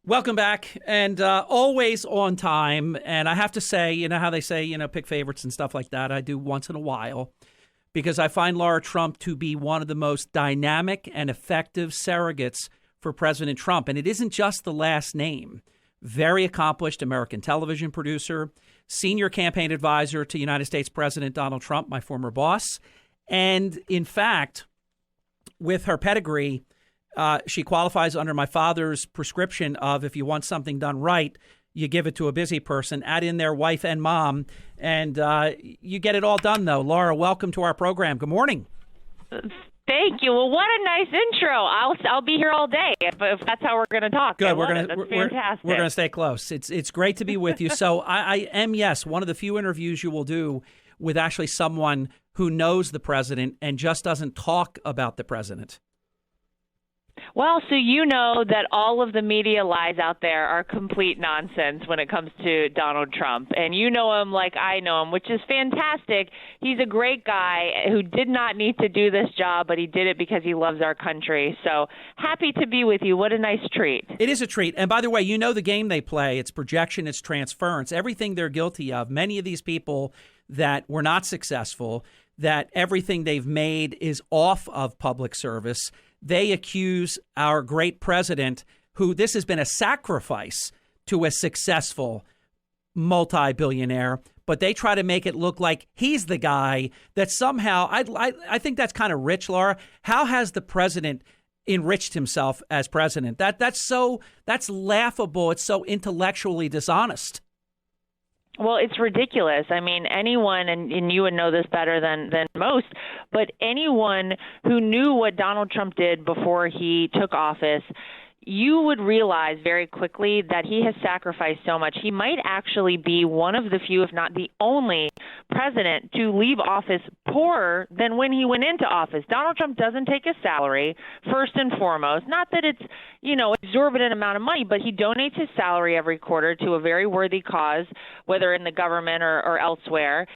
Welcome back, and always on time. And I have to say, you know how they say, pick favorites and stuff like that. I do once in a while because I find Lara Trump to be one of the most dynamic and effective surrogates for President Trump. And it isn't just the last name. Very accomplished American television producer, senior campaign advisor to United States President Donald Trump, my former boss. And in fact, with her pedigree, she qualifies under my father's prescription of if you want something done right, you give it to a busy person, add in their wife and mom, and you get it all done, though. Lara, welcome to our program. Good morning. Thank you. Well, what a nice intro. I'll be here all day if that's how we're going to talk. Good. That's fantastic. We're going to stay close. It's great to be with you. So I am, yes, one of the few interviews you will do with actually someone who knows the president and just doesn't talk about the president. Well, so you know that all of the media lies out there are complete nonsense when it comes to Donald Trump. And you know him like I know him, which is fantastic. He's a great guy who did not need to do this job, but he did it because he loves our country. So happy to be with you. What a nice treat. It is a treat. And by the way, you know the game they play. It's projection, it's transference, everything they're guilty of. Many of these people that were not successful, that everything they've made is off of public service. They accuse our great president, who this has been a sacrifice to a successful multi-billionaire, but they try to make it look like he's the guy that somehow, I think that's kind of rich, Lara. How has the president enriched himself as president? That's laughable. It's so intellectually dishonest. Well, it's ridiculous. I mean, anyone, and you would know this better than most, but anyone who knew what Donald Trump did before he took office, you would realize very quickly that he has sacrificed so much. He might actually be one of the few, if not the only president to leave office poorer than when he went into office. Donald Trump doesn't take a salary, first and foremost. Not that it's, exorbitant amount of money, but he donates his salary every quarter to a very worthy cause, whether in the government or elsewhere.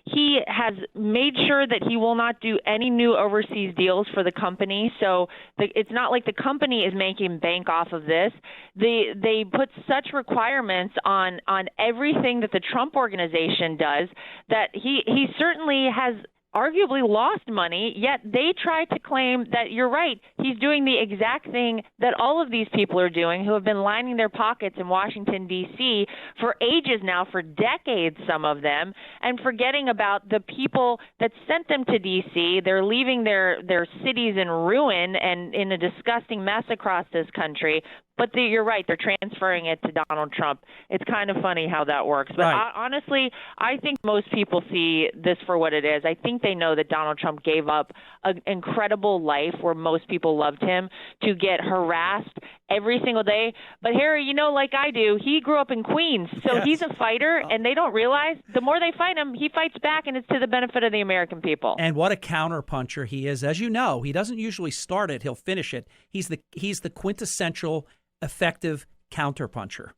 He has made sure that he will not do any new overseas deals for the company. So it's not like the company is making bank off of this. They put such requirements on everything that the Trump organization does that he certainly has arguably lost money, yet they try to claim that you're right. He's doing the exact thing that all of these people are doing who have been lining their pockets in Washington, D.C. for ages now, for decades, some of them, and forgetting about the people that sent them to D.C. They're leaving their cities in ruin and in a disgusting mess across this country. But you're right. They're transferring it to Donald Trump. It's kind of funny how that works. But right. Honestly, I think most people see this for what it is. I think they know that Donald Trump gave up an incredible life where most people loved him to get harassed every single day. But Harry, like I do, he grew up in Queens. So Yes. He's a fighter, and they don't realize the more they fight him, he fights back, and it's to the benefit of the American people. And what a counterpuncher he is. As you know, he doesn't usually start it. He'll finish it. He's the quintessential effective counterpuncher.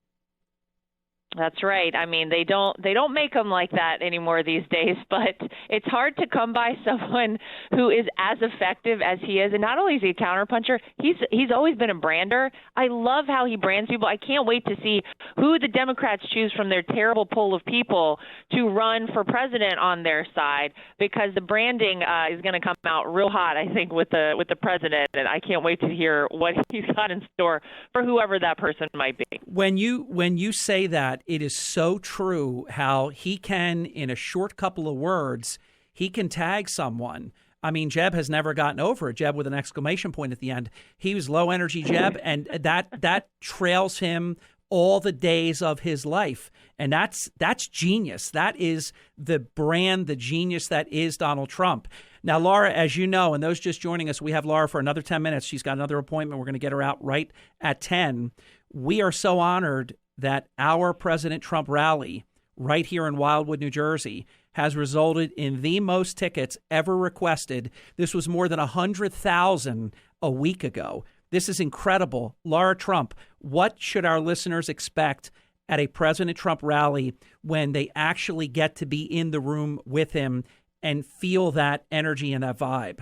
That's right. I mean, they don't make them like that anymore these days, but it's hard to come by someone who is as effective as he is. And not only is he a counterpuncher, he's always been a brander. I love how he brands people. I can't wait to see who the Democrats choose from their terrible pool of people to run for president on their side, because the branding is going to come out real hot, I think, with the president. And I can't wait to hear what he's got in store for whoever that person might be. When you say that, it is so true how he can, in a short couple of words, he can tag someone. I mean, Jeb has never gotten over it. Jeb with an exclamation point at the end. He was low energy Jeb, and that trails him all the days of his life. And that's genius. That is the brand, the genius that is Donald Trump. Now, Lara, as you know, and those just joining us, we have Lara for another 10 minutes. She's got another appointment. We're going to get her out right at 10. We are so honored that our President Trump rally right here in Wildwood, New Jersey, has resulted in the most tickets ever requested. This was more than 100,000 a week ago. This is incredible. Lara Trump, what should our listeners expect at a President Trump rally when they actually get to be in the room with him and feel that energy and that vibe?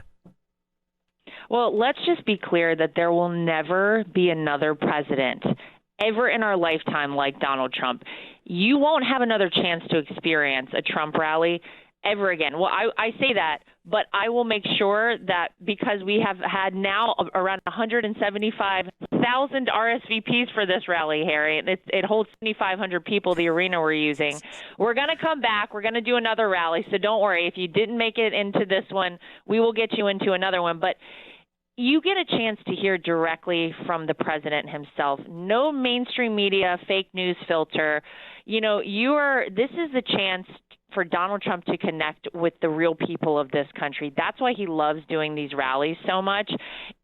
Well, let's just be clear that there will never be another president ever in our lifetime like Donald Trump. You won't have another chance to experience a Trump rally ever again. Well, I say that, but I will make sure that because we have had now around 175,000 RSVPs for this rally, Harry, it holds 7,500 people, the arena we're using. We're going to come back. We're going to do another rally, so don't worry. If you didn't make it into this one, we will get you into another one. But you get a chance to hear directly from the president himself. No mainstream media, fake news filter. You know, this is the chance for Donald Trump to connect with the real people of this country. That's why he loves doing these rallies so much.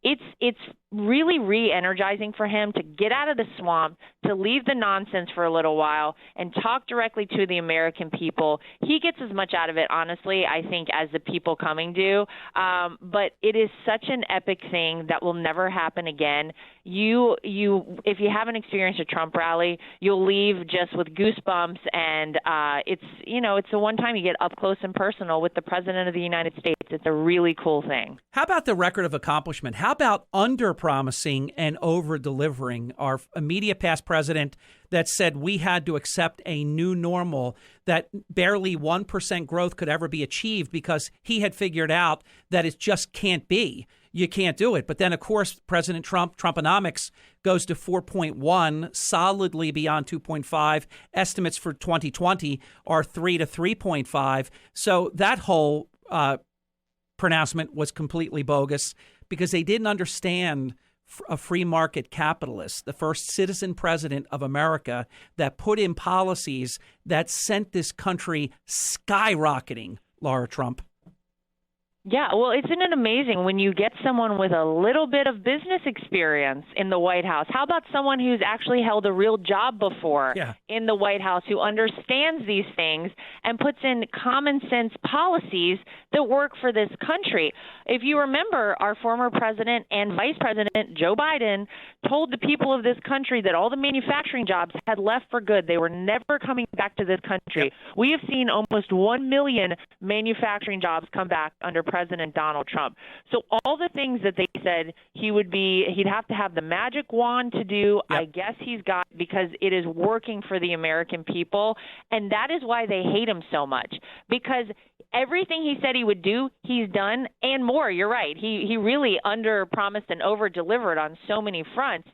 It's really re-energizing for him to get out of the swamp, to leave the nonsense for a little while, and talk directly to the American people. He gets as much out of it, honestly, I think, as the people coming do. But it is such an epic thing that will never happen again. If you haven't experienced a Trump rally, you'll leave just with goosebumps, and it's the one time you get up close and personal with the President of the United States. It's a really cool thing. How about the record of accomplishment? How about under-promising and over-delivering? Our immediate past president that said we had to accept a new normal, that barely 1% growth could ever be achieved because he had figured out that it just can't be. You can't do it. But then, of course, President Trumponomics goes to 4.1, solidly beyond 2.5. Estimates for 2020 are 3 to 3.5. So that whole pronouncement was completely bogus because they didn't understand a free market capitalist, the first citizen president of America that put in policies that sent this country skyrocketing, Lara Trump. Yeah, well, isn't it amazing when you get someone with a little bit of business experience in the White House? How about someone who's actually held a real job before in the White House, who understands these things and puts in common sense policies that work for this country? If you remember, our former president and vice president, Joe Biden, told the people of this country that all the manufacturing jobs had left for good. They were never coming back to this country. Yep. We have seen almost 1 million manufacturing jobs come back under President Donald Trump. So all the things that they said he'd have to have the magic wand to do, I guess he's got, because it is working for the American people. And that is why they hate him so much, because everything he said he would do, he's done and more. You're right. He really under-promised and over-delivered on so many fronts,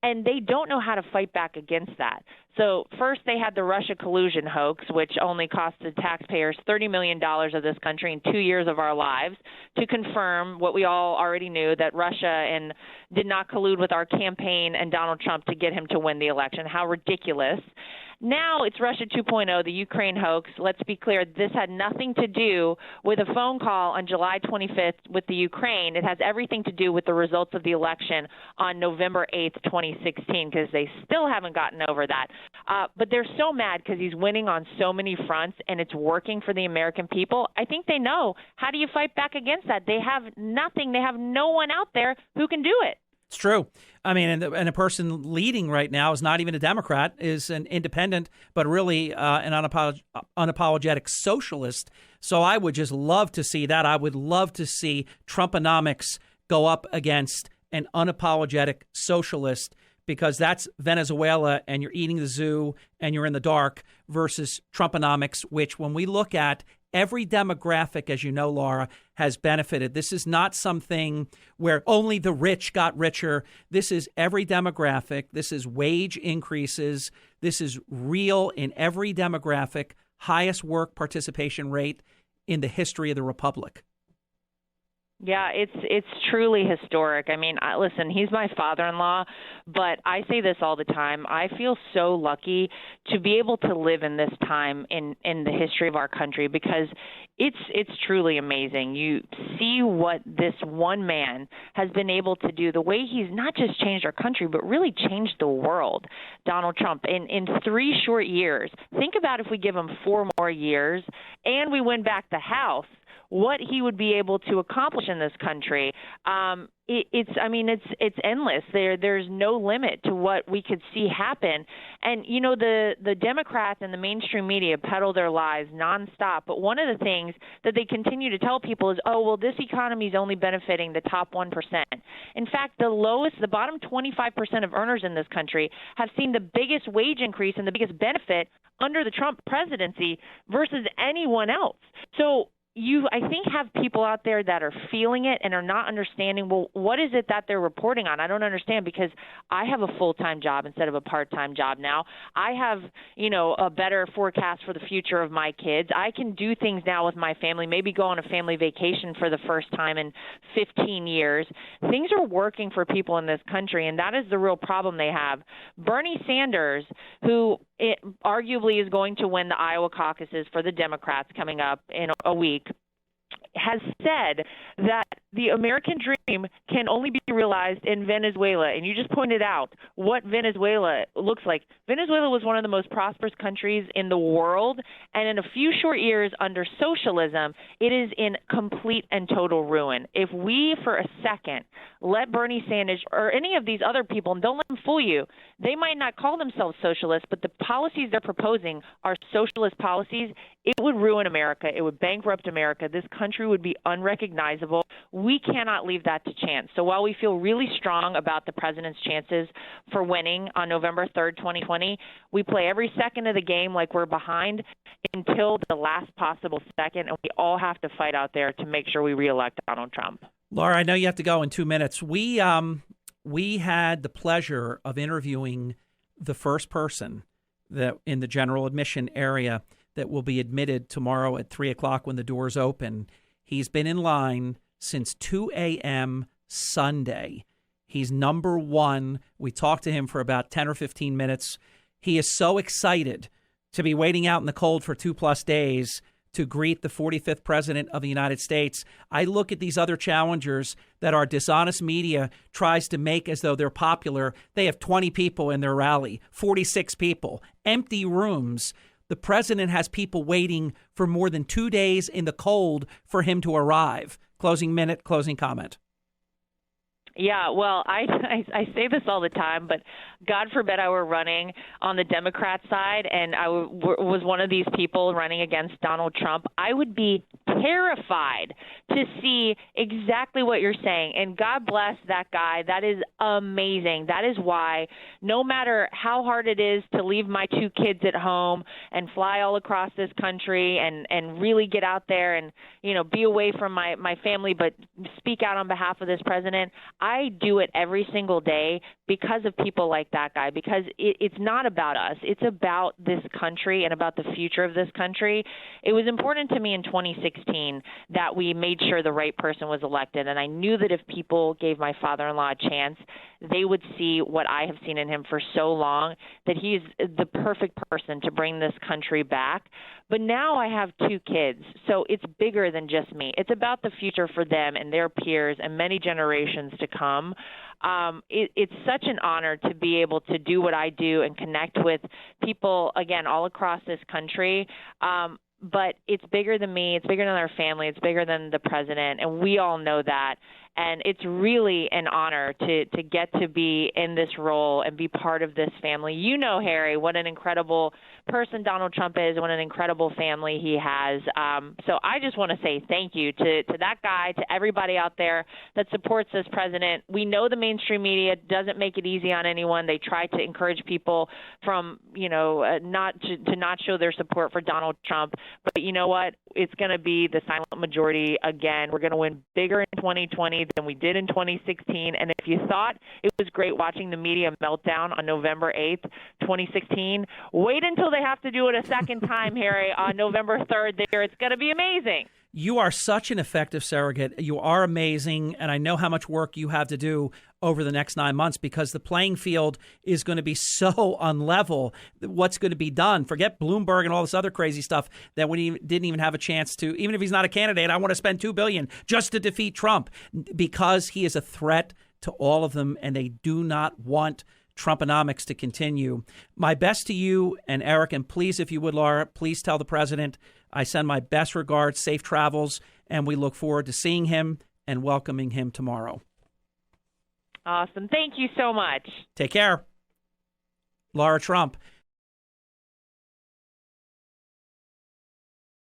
and they don't know how to fight back against that. So first they had the Russia collusion hoax, which only cost the taxpayers $30 million of this country in 2 years of our lives, to confirm what we all already knew, that Russia did not collude with our campaign and Donald Trump to get him to win the election. How ridiculous. Now it's Russia 2.0, the Ukraine hoax. Let's be clear, this had nothing to do with a phone call on July 25th with the Ukraine. It has everything to do with the results of the election on November 8th, 2016, because they still haven't gotten over that. But they're so mad because he's winning on so many fronts and it's working for the American people. I think they know. How do you fight back against that? They have nothing. They have no one out there who can do it. It's true. I mean, and a person leading right now is not even a Democrat, is an independent, but really an unapologetic socialist. So I would just love to see that. I would love to see Trumponomics go up against an unapologetic socialist, because that's Venezuela and you're eating the zoo and you're in the dark, versus Trumponomics, which when we look at every demographic, as you know, Laura, has benefited. This is not something where only the rich got richer. This is every demographic. This is wage increases. This is real in every demographic, highest work participation rate in the history of the Republic. Yeah, it's truly historic. I mean, listen, he's my father-in-law, but I say this all the time. I feel so lucky to be able to live in this time in the history of our country, because it's truly amazing. You see what this one man has been able to do, the way he's not just changed our country, but really changed the world, Donald Trump, in 3 short years. Think about if we give him 4 more years and we win back the House. what he would be able to accomplish in this country, it's endless. There's no limit to what we could see happen. And the Democrats and the mainstream media peddle their lies nonstop. But one of the things that they continue to tell people is, oh, well, this economy is only benefiting the top 1%. In fact, the bottom 25% of earners in this country have seen the biggest wage increase and the biggest benefit under the Trump presidency versus anyone else. So you, I think, have people out there that are feeling it and are not understanding, well, what is it that they're reporting on? I don't understand, because I have a full-time job instead of a part-time job now. I have, a better forecast for the future of my kids. I can do things now with my family, maybe go on a family vacation for the first time in 15 years. Things are working for people in this country, and that is the real problem they have. Bernie Sanders, who arguably is going to win the Iowa caucuses for the Democrats coming up in a week, has said that the American dream can only be realized in Venezuela. And you just pointed out what Venezuela looks like. Venezuela was one of the most prosperous countries in the world, and in a few short years under socialism, it is in complete and total ruin. If we, for a second, let Bernie Sanders or any of these other people, and don't let them fool you, they might not call themselves socialists, but the policies they're proposing are socialist policies. It would ruin America. It would bankrupt America. This country would be unrecognizable. We cannot leave that to chance. So while we feel really strong about the president's chances for winning on November 3rd, 2020, we play every second of the game like we're behind until the last possible second, and we all have to fight out there to make sure we reelect Donald Trump. Laura, I know you have to go in 2 minutes. We had the pleasure of interviewing the first person that in the general admission area that will be admitted tomorrow at 3 o'clock when the doors open. He's been in line since 2 a.m. Sunday. He's number one. We talked to him for about 10 or 15 minutes. He is so excited to be waiting out in the cold for 2+ days to greet the 45th president of the United States. I look at these other challengers that our dishonest media tries to make as though they're popular. They have 20 people in their rally, 46 people, empty rooms. The president has people waiting for more than 2 days in the cold for him to arrive. Closing minute, closing comment. Yeah, well, I say this all the time, but God forbid I were running on the Democrat side and I was one of these people running against Donald Trump. I would be terrified to see exactly what you're saying. And God bless that guy. That is amazing. That is why no matter how hard it is to leave my 2 kids at home and fly all across this country and really get out there and, be away from my family, but speak out on behalf of this president, I do it every single day because of people like that guy, because it's not about us. It's about this country and about the future of this country. It was important to me in 2016 that we made sure the right person was elected, and I knew that if people gave my father-in-law a chance, they would see what I have seen in him for so long, that he's the perfect person to bring this country back. But now I have 2 kids, so it's bigger than just me. It's about the future for them and their peers and many generations to come. It's such an honor to be able to do what I do and connect with people, again, all across this country. But it's bigger than me. It's bigger than our family. It's bigger than the president, and we all know that. And it's really an honor to get to be in this role and be part of this family. You know, Harry, what an incredible person Donald Trump is, what an incredible family he has. So I just want to say thank you to that guy, to everybody out there that supports this president. We know the mainstream media doesn't make it easy on anyone. They try to encourage people from, not show their support for Donald Trump. But you know what? It's going to be the silent majority again. We're going to win bigger in 2020 than we did in 2016. And if you thought it was great watching the media meltdown on November 8th, 2016, wait until they have to do it a second time, Harry, on November 3rd there. It's going to be amazing. You are such an effective surrogate. You are amazing, and I know how much work you have to do over the next 9 months because the playing field is going to be so unlevel. What's going to be done? Forget Bloomberg and all this other crazy stuff that we didn't even have a chance to. Even if he's not a candidate, I want to spend $2 billion just to defeat Trump because he is a threat to all of them, and they do not want Trumponomics to continue. My best to you and Eric, and please, if you would, Laura, please tell the president I send my best regards, safe travels, and we look forward to seeing him and welcoming him tomorrow. Awesome. Thank you so much. Take care. Lara Trump.